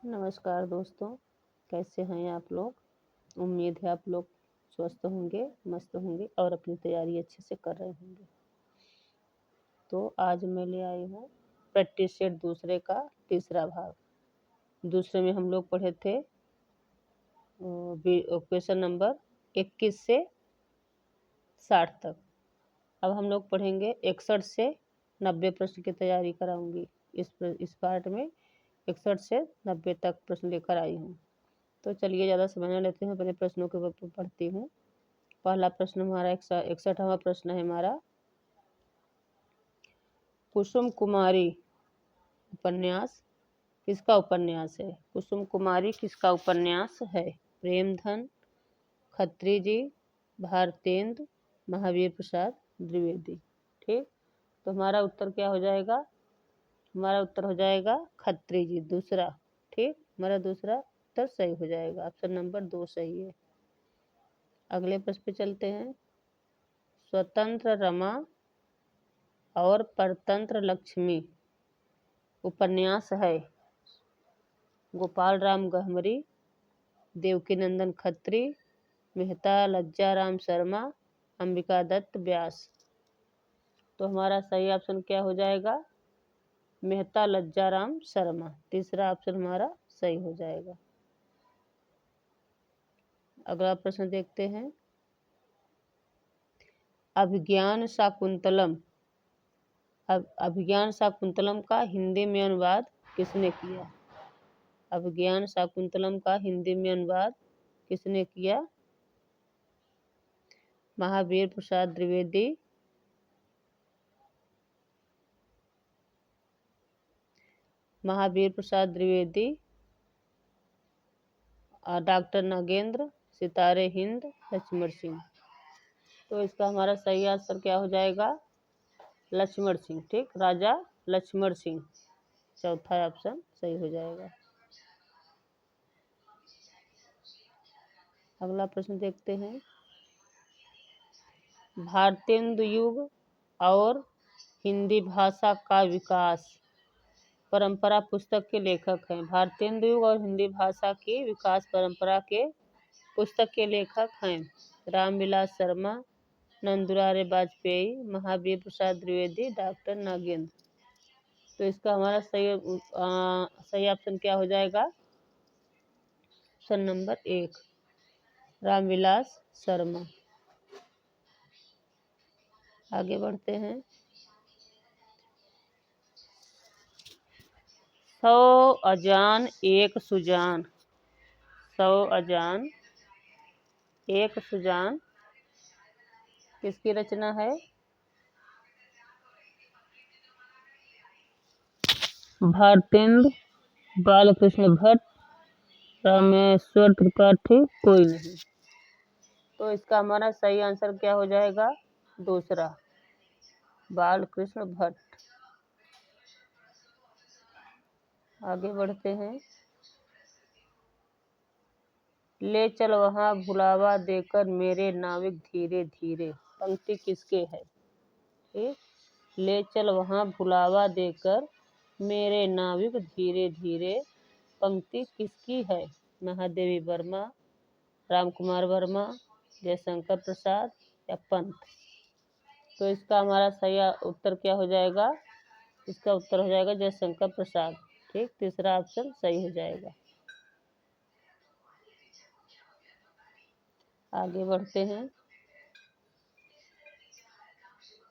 नमस्कार दोस्तों, कैसे हैं आप लोग? उम्मीद है आप लोग स्वस्थ होंगे, मस्त होंगे और अपनी तैयारी अच्छे से कर रहे होंगे। तो आज मैं ले आई हूँ प्रैक्टिस सेट दूसरे का तीसरा भाग। दूसरे में हम लोग पढ़े थे क्वेश्चन नंबर 21 से 60 तक। अब हम लोग पढ़ेंगे 61 से 90 प्रश्न की तैयारी कराऊंगी। इस पार्ट में 61 से 90 तक प्रश्न लेकर आई हूँ। तो चलिए ज़्यादा समय न लेते हैं, अपने प्रश्नों के ऊपर पढ़ती हूँ। पहला प्रश्न हमारा 61वां प्रश्न है हमारा, कुसुम कुमारी उपन्यास किसका उपन्यास है? कुसुम कुमारी किसका उपन्यास है? प्रेमधन, खत्री जी, भारतेंदु, महावीर प्रसाद द्विवेदी। ठीक, तो हमारा उत्तर क्या हो जाएगा? हमारा उत्तर हो जाएगा खत्री जी, दूसरा। ठीक, हमारा दूसरा उत्तर सही हो जाएगा। ऑप्शन नंबर 2 सही है। अगले प्रश्न पे चलते हैं। स्वतंत्र रमा और परतंत्र लक्ष्मी उपन्यास है गोपाल राम गहमरी, देवकीनंदन खत्री, मेहता लज्जाराम शर्मा, अंबिका दत्त व्यास। तो हमारा सही ऑप्शन क्या हो जाएगा? मेहता लज्जाराम शर्मा, तीसरा ऑप्शन हमारा सही हो जाएगा। अगला प्रश्न देखते हैं। अभिज्ञान शाकुंतलम अभिज्ञान शाकुंतलम का हिंदी में अनुवाद किसने किया? अभिज्ञान शाकुंतलम का हिंदी में अनुवाद किसने किया? महावीर प्रसाद द्विवेदी, डॉक्टर नागेंद्र, सितारे हिंद, लक्ष्मण सिंह। तो इसका हमारा सही आंसर क्या हो जाएगा? लक्ष्मण सिंह। ठीक, राजा लक्ष्मण सिंह, चौथा ऑप्शन सही हो जाएगा। अगला प्रश्न देखते हैं। भारतेंदु युग और हिंदी भाषा का विकास परंपरा पुस्तक के लेखक हैं। भारतेंदु युग और हिंदी भाषा की विकास परंपरा के पुस्तक के लेखक हैं रामविलास शर्मा, नंदुलारे वाजपेयी, महावीर प्रसाद द्विवेदी, डॉक्टर नागेंद्र। तो इसका हमारा सही ऑप्शन क्या हो जाएगा? Option number 1, Ramvilas Sharma. आगे बढ़ते हैं। 100 अजान एक सुजान, 100 अजान एक सुजान किसकी रचना है? भारतेंदु, बालकृष्ण भट्ट, रामेश्वर त्रिपाठी, कोई नहीं। तो इसका हमारा सही आंसर क्या हो जाएगा? दूसरा, बालकृष्ण भट्ट। आगे बढ़ते हैं। ले चल वहाँ भुलावा देकर मेरे नाविक धीरे धीरे, पंक्ति किसके है? ठीक, ले चल वहाँ भुलावा देकर मेरे नाविक धीरे धीरे, पंक्ति किसकी है? महादेवी वर्मा, रामकुमार वर्मा, जयशंकर प्रसाद या पंत। तो इसका हमारा सही उत्तर क्या हो जाएगा? इसका उत्तर हो जाएगा जयशंकर प्रसाद। ठीक, तीसरा ऑप्शन सही हो जाएगा। आगे बढ़ते हैं।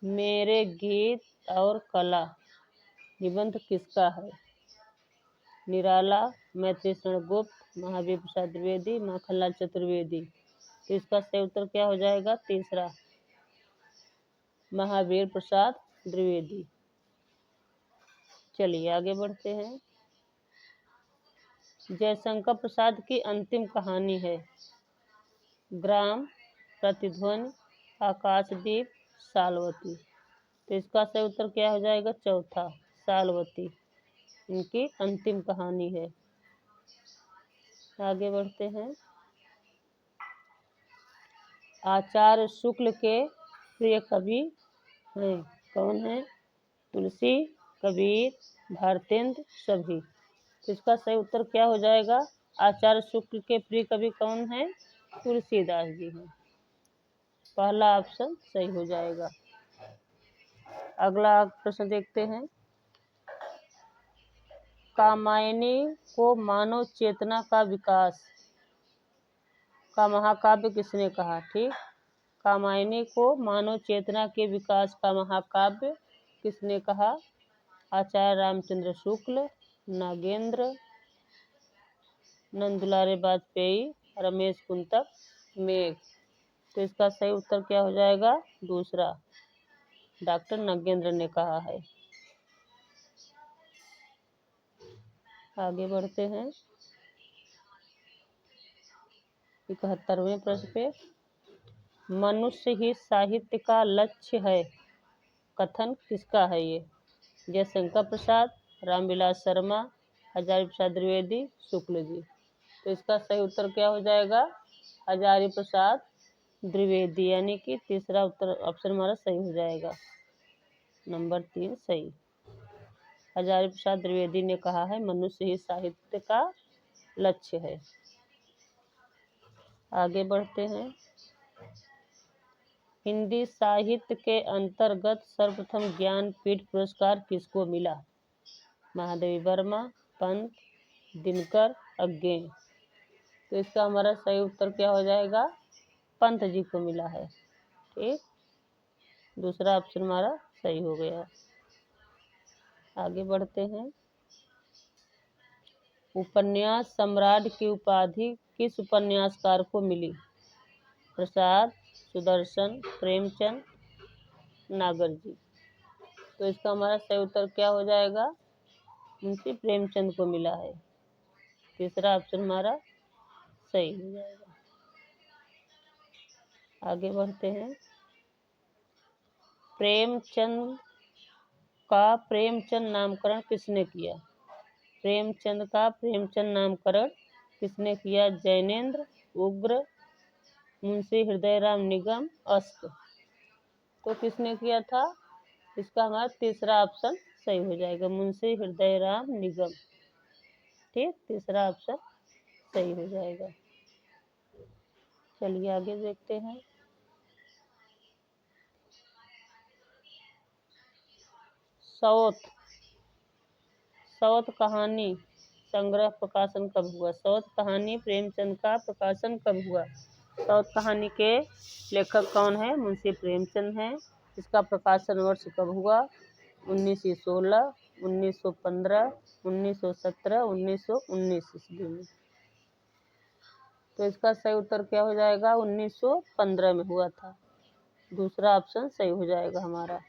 मेरे गीत और कला निबंध किसका है? निराला, मैत्री शरण गुप्त, महावीर प्रसाद द्विवेदी, माखनलाल चतुर्वेदी। तो इसका सही उत्तर क्या हो जाएगा? तीसरा, महावीर प्रसाद द्विवेदी। चलिए आगे बढ़ते हैं। जयशंकर प्रसाद की अंतिम कहानी है ग्राम, प्रतिध्वनि, आकाशदीप, सालवती। तो इसका सही उत्तर क्या हो जाएगा? चौथा, सालवती इनकी अंतिम कहानी है। आगे बढ़ते हैं। आचार्य शुक्ल के प्रिय कवि हैं, कौन है? तुलसी, कबीर, भारतेंदु, सभी। तो इसका सही उत्तर क्या हो जाएगा? आचार्य शुक्ल के प्रिय कवि कौन है? तुलसीदास जी हैं। पहला ऑप्शन सही हो जाएगा। अगला प्रश्न देखते हैं। कामायनी को मानव चेतना का विकास का महाकाव्य किसने कहा? ठीक, कामायनी को मानव चेतना के विकास का महाकाव्य किसने कहा? आचार्य रामचंद्र शुक्ल, नागेंद्र, नंदुलारे वाजपेयी, रमेश कुंतक, मेघ। तो इसका सही उत्तर क्या हो जाएगा? दूसरा, डॉक्टर नागेंद्र ने कहा है। आगे बढ़ते हैं 71वें प्रश्न पे। मनुष्य ही साहित्य का लक्ष्य है, कथन किसका है ये? जयशंकर प्रसाद, रामविलास शर्मा, हजारी प्रसाद द्विवेदी, शुक्ल जी। तो इसका सही उत्तर क्या हो जाएगा? हजारी प्रसाद द्विवेदी, यानी कि तीसरा उत्तर ऑप्शन हमारा सही हो जाएगा। नंबर 3 सही। हजारी प्रसाद द्विवेदी ने कहा है मनुष्य ही साहित्य का लक्ष्य है। आगे बढ़ते हैं। हिंदी साहित्य के अंतर्गत सर्वप्रथम ज्ञानपीठ पुरस्कार किसको मिला? महादेवी वर्मा, पंत, दिनकर, अज्ञे। तो इसका हमारा सही उत्तर क्या हो जाएगा? पंत जी को मिला है। ठीक, दूसरा ऑप्शन हमारा सही हो गया। आगे बढ़ते हैं। उपन्यास सम्राट की उपाधि किस उपन्यासकार को मिली? प्रसाद, सुदर्शन, प्रेमचंद, नागर जी। तो इसका हमारा सही उत्तर क्या हो जाएगा? मुंशी प्रेमचंद को मिला है। तीसरा ऑप्शन हमारा सही हो जाएगा। आगे बढ़ते हैं। प्रेमचंद का प्रेमचंद नामकरण किसने किया? प्रेमचंद का प्रेमचंद नामकरण किसने किया? जैनेन्द्र, उग्र, मुंशी हृदयराम निगम, अश्क। तो किसने किया था? इसका हमारा तीसरा ऑप्शन सही हो जाएगा, मुंशी हृदयराम निगम। ठीक, तीसरा ऑप्शन सही हो जाएगा। चलिए आगे देखते हैं। सौत कहानी संग्रह प्रकाशन कब हुआ? सौत कहानी प्रेमचंद का प्रकाशन कब हुआ? सौत कहानी के लेखक कौन है? मुंशी प्रेमचंद हैं। इसका प्रकाशन वर्ष कब हुआ? 1916, 1915, 1917, 1919 ईस्वी में। तो इसका सही उत्तर क्या हो जाएगा? 1915 में हुआ था। दूसरा ऑप्शन सही हो जाएगा हमारा।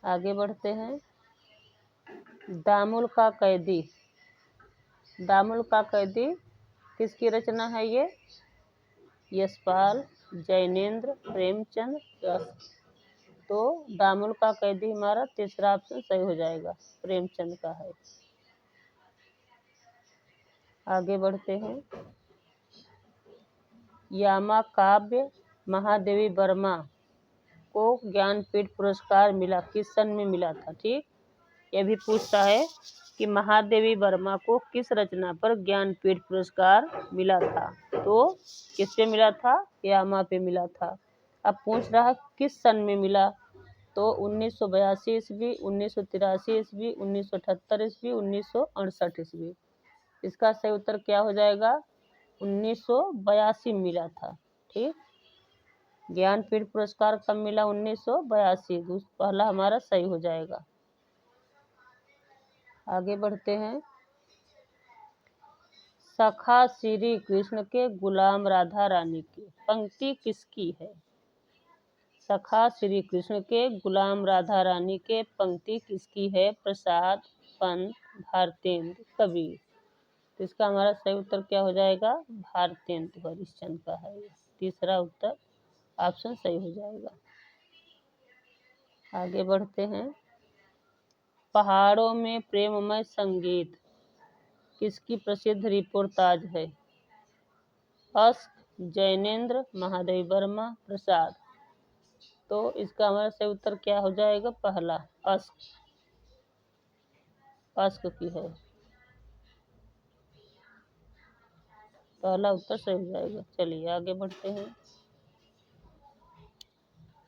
आगे बढ़ते हैं। दामुल का कैदी किसकी रचना है ये? यशपाल, जैनेन्द्र, प्रेमचंद, यश। तो दामुल का कैदी हमारा तीसरा ऑप्शन सही हो जाएगा, प्रेमचंद का है। आगे बढ़ते हैं। यामा काव्य महादेवी वर्मा को ज्ञानपीठ पुरस्कार मिला, किस सन में मिला था? ठीक, यह भी पूछता है कि महादेवी वर्मा को किस रचना पर ज्ञानपीठ पुरस्कार मिला था। तो किस पे मिला था? यामा पे मिला था। अब पूछ रहा किस सन में मिला, तो 1982 ईस्वी, 1983 ईस्वी, 1978 ईस्वी, 1968 ईस्वी। इसका सही उत्तर क्या हो जाएगा? 1982 मिला था। ठीक, ज्ञानपीठ पुरस्कार कब मिला? 1982। पहला हमारा सही हो जाएगा। आगे बढ़ते हैं। सखा श्री कृष्ण के गुलाम राधा रानी की पंक्ति किसकी है? सखा श्री कृष्ण के गुलाम राधा रानी के पंक्ति किसकी है? प्रसाद, पंत, भारतेंद्र, कबीर। तो इसका हमारा सही उत्तर क्या हो जाएगा? भारतेंद्र हरिश्चंद्र का है। तीसरा उत्तर ऑप्शन सही हो जाएगा। आगे बढ़ते हैं। पहाड़ों में प्रेममय संगीत किसकी प्रसिद्ध रिपोर्टाज है? अश्क, जैनेन्द्र, महादेवी वर्मा, प्रसाद। तो इसका हमारा सही उत्तर क्या हो जाएगा? पहला, अश्क की है। पहला उत्तर सही हो जाएगा। चलिए आगे बढ़ते हैं।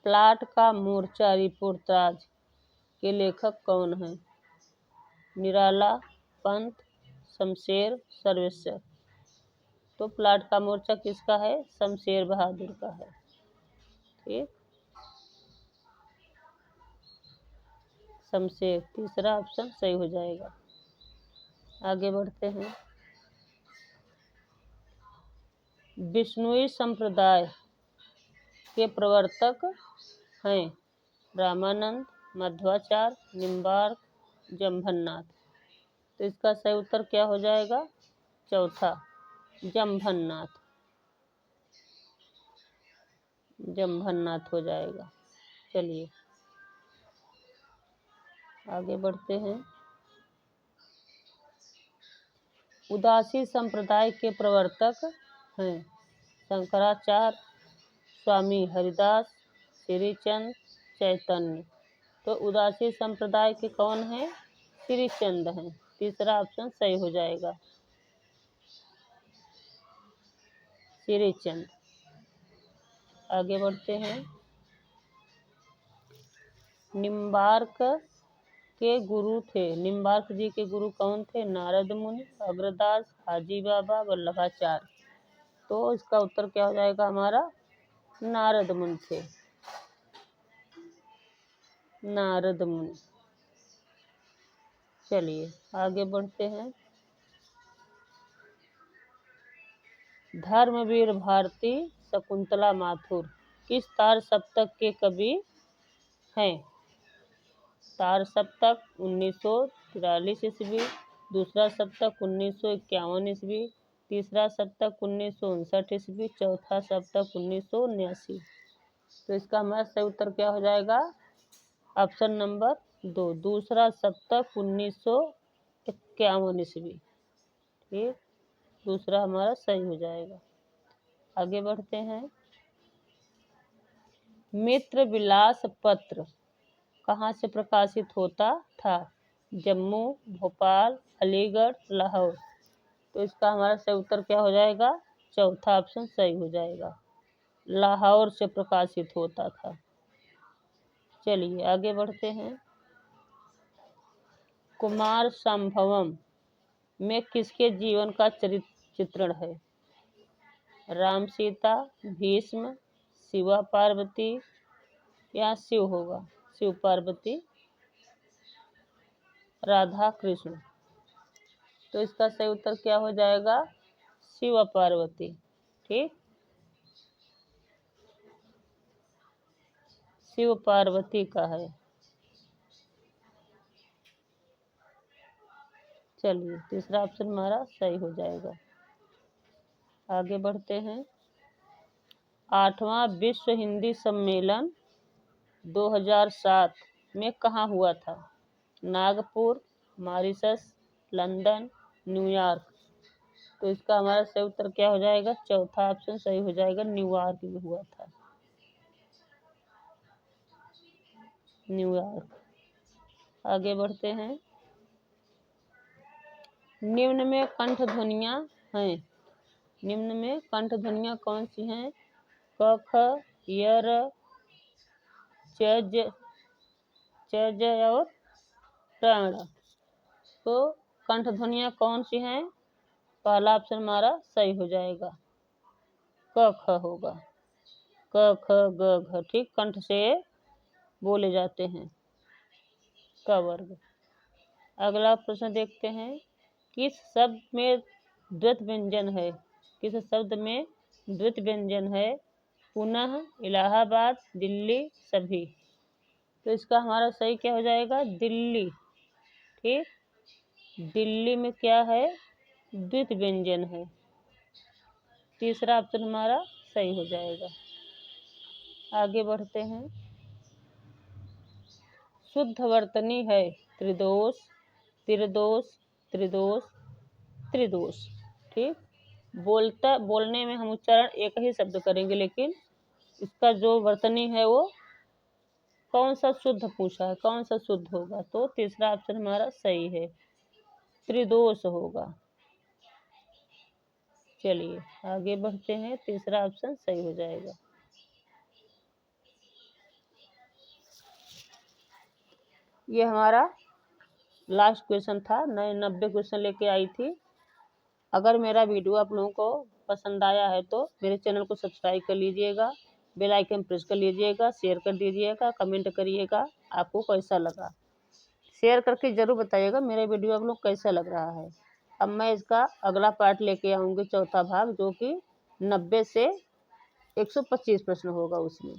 प्लाट का मोर्चा रिपोर्टाज के लेखक कौन हैं? निराला, पंत, शमशेर, सर्वेश्वर। तो प्लाट का मोर्चा किसका है? शमशेर बहादुर का है। ठीक, शमशेर, तीसरा ऑप्शन सही हो जाएगा। आगे बढ़ते हैं। विष्णुई संप्रदाय के प्रवर्तक हैं रामानंद, मध्वाचार्य, निम्बार्क, जम्भन्नाथ। तो इसका सही उत्तर क्या हो जाएगा? चौथा, जम्भन्नाथ। जम्भन्नाथ हो जाएगा। चलिए आगे बढ़ते हैं। उदासी संप्रदाय के प्रवर्तक हैं शंकराचार्य, स्वामी हरिदास, श्रीचंद, चैतन्य। तो उदासी संप्रदाय के कौन हैं? श्रीचंद हैं। तीसरा ऑप्शन सही हो जाएगा, श्रीचंद। आगे बढ़ते हैं। निम्बार्क के गुरु थे, निम्बार्क जी के गुरु कौन थे? नारद मुनि, अग्रदास, हाजी बाबा, वल्लभाचार्य। तो इसका उत्तर क्या हो जाएगा हमारा? नारद मुनि थे, नारद मुनि। चलिए आगे बढ़ते हैं। धर्मवीर भारती शकुंतला माथुर किस तार सप्तक के कवि हैं? तार सप्तक 1943 ईस्वी, दूसरा सप्तक 1951 ईस्वी, तीसरा सप्तक 1959 ईस्वी, चौथा सप्तक 1979। तो इसका हमारा सही उत्तर क्या हो जाएगा? ऑप्शन नंबर 2, दूसरा सप्तक 1951 ईस्वी। ठीक, दूसरा हमारा सही हो जाएगा। आगे बढ़ते हैं। मित्र विलास पत्र कहाँ से प्रकाशित होता था? जम्मू, भोपाल, अलीगढ़, लाहौर। तो इसका हमारा सही उत्तर क्या हो जाएगा? चौथा ऑप्शन सही हो जाएगा, लाहौर से प्रकाशित होता था। चलिए आगे बढ़ते हैं। कुमार संभवम में किसके जीवन का चित्रण है? राम सीता, भीष्म, शिवा पार्वती या शिव होगा, शिव पार्वती, राधा कृष्ण। तो इसका सही उत्तर क्या हो जाएगा? शिव पार्वती। ठीक, शिव पार्वती का है। चलिए तीसरा ऑप्शन हमारा सही हो जाएगा। आगे बढ़ते हैं। 8वां विश्व हिंदी सम्मेलन 2007 में कहाँ हुआ था? Nagpur, Mauritius, London, New York. तो इसका हमारा सही उत्तर क्या हो जाएगा? चौथा ऑप्शन सही हो जाएगा, न्यूयॉर्क में हुआ था, न्यूयॉर्क। आगे बढ़ते हैं। निम्न में कंठ ध्वनियाँ हैं, निम्न में कंठ ध्वनियाँ कौन सी हैं? क, ख, य, र, च, ज और ट। तो कंठ ध्वनियाँ कौन सी हैं? पहला ऑप्शन हमारा सही हो जाएगा, क ख होगा, क ख ग घ। ठीक, कंठ से बोले जाते हैं, क वर्ग। अगला प्रश्न देखते हैं। किस शब्द में द्वैत व्यंजन है? किस शब्द में द्वैत व्यंजन है? पुनः, इलाहाबाद, दिल्ली, सभी। तो इसका हमारा सही क्या हो जाएगा? दिल्ली। ठीक, दिल्ली में क्या है? द्वैत व्यंजन है। तीसरा ऑप्शन हमारा सही हो जाएगा। आगे बढ़ते हैं। शुद्ध वर्तनी है त्रिदोष, त्रिदोष, त्रिदोष, त्रिदोष। ठीक, बोलने में हम उच्चारण एक ही शब्द करेंगे, लेकिन इसका जो वर्तनी है वो कौन सा शुद्ध पूछा है, कौन सा शुद्ध होगा? तो तीसरा ऑप्शन हमारा सही है, त्रिदोष होगा। चलिए आगे बढ़ते हैं, तीसरा ऑप्शन सही हो जाएगा। ये हमारा लास्ट क्वेश्चन था, मैं 90 क्वेश्चन लेके आई थी। अगर मेरा वीडियो आप लोगों को पसंद आया है तो मेरे चैनल को सब्सक्राइब कर लीजिएगा, बेल आइकन प्रेस कर लीजिएगा, शेयर कर दीजिएगा, कमेंट करिएगा आपको कैसा लगा। शेयर करके ज़रूर बताइएगा मेरा वीडियो आप लोग कैसा लग रहा है। अब मैं इसका अगला पार्ट लेके आऊँगी, चौथा भाग, जो कि 90 से 125 प्रश्न होगा उसमें।